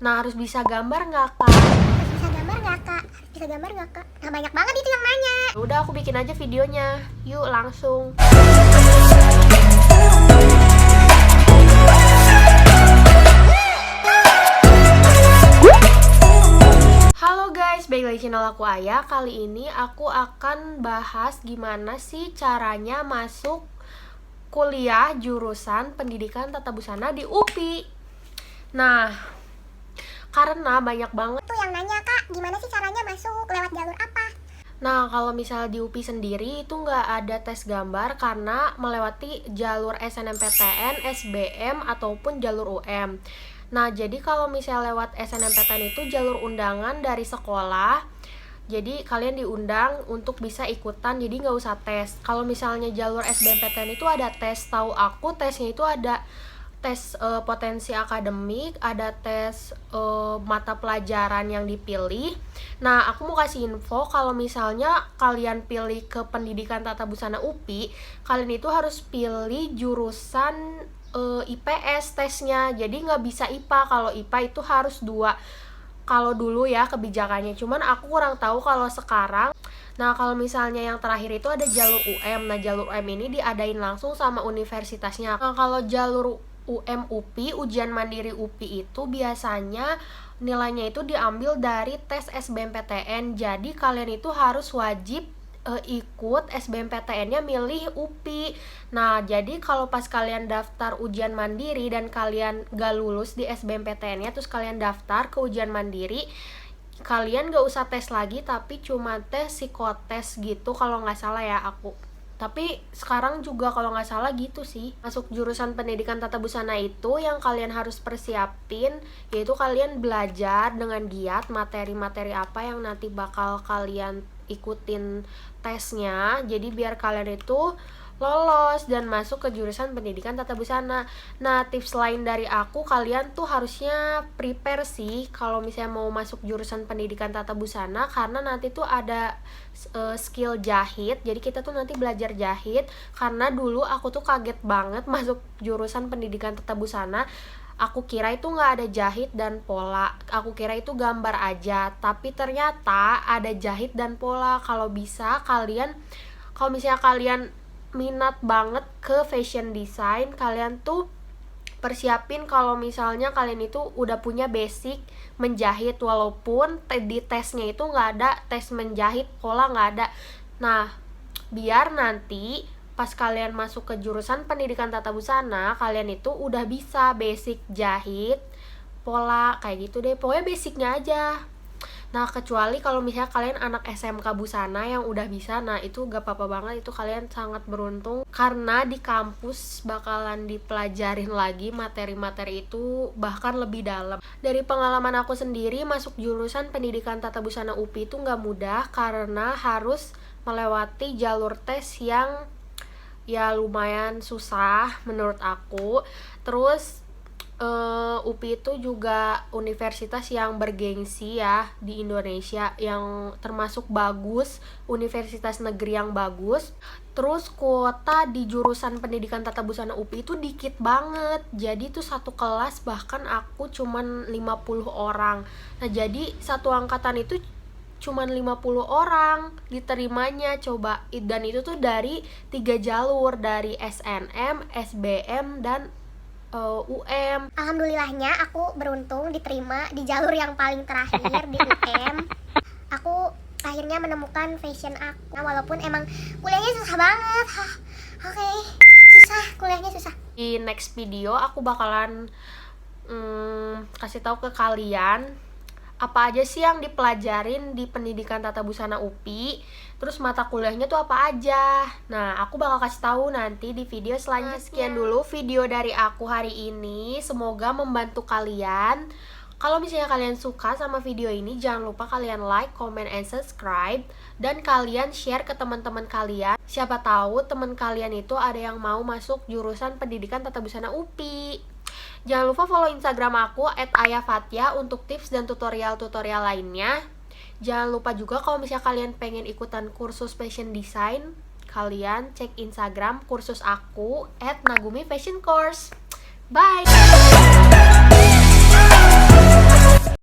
Nah, harus bisa gambar nggak, Kak? Harus bisa gambar nggak, Kak? Harus bisa gambar nggak, Kak? Nah, banyak banget itu yang nanya. Udah, aku bikin aja videonya. Yuk, langsung. Halo guys, balik lagi channel aku Aya. Kali ini aku akan bahas gimana sih caranya masuk kuliah jurusan pendidikan tata busana di UPI. Nah, karena banyak banget Tuh yang nanya, Kak, gimana sih caranya masuk? Lewat jalur apa? Nah, kalau misalnya di UPI sendiri itu nggak ada tes gambar karena melewati jalur SNMPTN, SBM, ataupun jalur UM. Nah, jadi kalau misalnya lewat SNMPTN itu jalur undangan dari sekolah, jadi kalian diundang untuk bisa ikutan, jadi nggak usah tes. Kalau misalnya jalur SBMPTN itu ada tes, tahu aku tesnya itu ada tes potensi akademik, ada tes mata pelajaran yang dipilih. Nah, aku mau kasih info kalau misalnya kalian pilih ke pendidikan tata busana UPI, kalian itu harus pilih jurusan IPS tesnya, jadi nggak bisa IPA. Kalau IPA itu harus 2. Kalau dulu ya kebijakannya, cuman aku kurang tahu kalau sekarang. Nah, kalau misalnya yang terakhir itu ada jalur UM. Nah, jalur UM ini diadain langsung sama universitasnya. Nah, kalau jalur UM UPI, ujian mandiri UPI itu biasanya nilainya itu diambil dari tes SBMPTN. Jadi kalian itu harus wajib ikut SBMPTN-nya milih UPI. Nah, jadi kalau pas kalian daftar ujian mandiri dan kalian gak lulus di SBMPTN-nya, terus kalian daftar ke ujian mandiri, kalian gak usah tes lagi, tapi cuma tes psikotes gitu kalau nggak salah ya aku. Tapi sekarang juga kalau nggak salah gitu sih. Masuk jurusan pendidikan tata busana itu yang kalian harus persiapin, yaitu kalian belajar dengan giat materi-materi apa yang nanti bakal kalian ikutin tesnya. Jadi biar kalian itu lolos dan masuk ke jurusan pendidikan tata busana. Nah, tips lain dari aku, kalian tuh harusnya prepare sih kalau misalnya mau masuk jurusan pendidikan tata busana, karena nanti tuh ada skill jahit. Jadi kita tuh nanti belajar jahit, karena dulu aku tuh kaget banget masuk jurusan pendidikan tata busana. Aku kira itu nggak ada jahit dan pola, aku kira itu gambar aja, tapi ternyata ada jahit dan pola. Kalau bisa kalian, kalau misalnya kalian minat banget ke fashion design, kalian tuh persiapin kalau misalnya kalian itu udah punya basic menjahit, walaupun di tesnya itu nggak ada tes menjahit pola, nggak ada. Nah, biar nanti pas kalian masuk ke jurusan pendidikan tata busana, kalian itu udah bisa basic jahit, pola, kayak gitu deh, pokoknya basicnya aja. Nah, kecuali kalau misalnya kalian anak SMK busana yang udah bisa, nah itu gak apa-apa banget, itu kalian sangat beruntung, karena di kampus bakalan dipelajarin lagi materi-materi itu bahkan lebih dalam. Dari pengalaman aku sendiri, masuk jurusan pendidikan tata busana UPI itu gak mudah, karena harus melewati jalur tes yang ya lumayan susah menurut aku. Terus UPI itu juga universitas yang bergengsi ya di Indonesia, yang termasuk bagus, universitas negeri yang bagus. Terus kuota di jurusan pendidikan tata busana UPI itu dikit banget. Jadi tuh satu kelas bahkan aku cuman 50 orang. Nah, jadi satu angkatan itu cuman 50 orang diterimanya, coba. Dan itu tuh dari 3 jalur, dari SNM, SBM, dan UM. Alhamdulillahnya aku beruntung diterima di jalur yang paling terakhir di UM. Aku akhirnya menemukan fashion aku. Nah, walaupun emang kuliahnya susah banget. Oke, susah, kuliahnya susah. Di next video aku bakalan kasih tahu ke kalian apa aja sih yang dipelajarin di pendidikan tata busana UPI, terus mata kuliahnya tuh apa aja. Nah, aku bakal kasih tahu nanti di video selanjutnya. Sekian dulu video dari aku hari ini, semoga membantu kalian. Kalau misalnya kalian suka sama video ini, jangan lupa kalian like, comment, and subscribe, dan kalian share ke teman-teman kalian. Siapa tahu teman kalian itu ada yang mau masuk jurusan pendidikan tata busana UPI. Jangan lupa follow Instagram aku @ayafathia untuk tips dan tutorial-tutorial lainnya. Jangan lupa juga kalau misalnya kalian pengen ikutan kursus fashion design, kalian cek Instagram kursus aku @nagumi fashion course. Bye!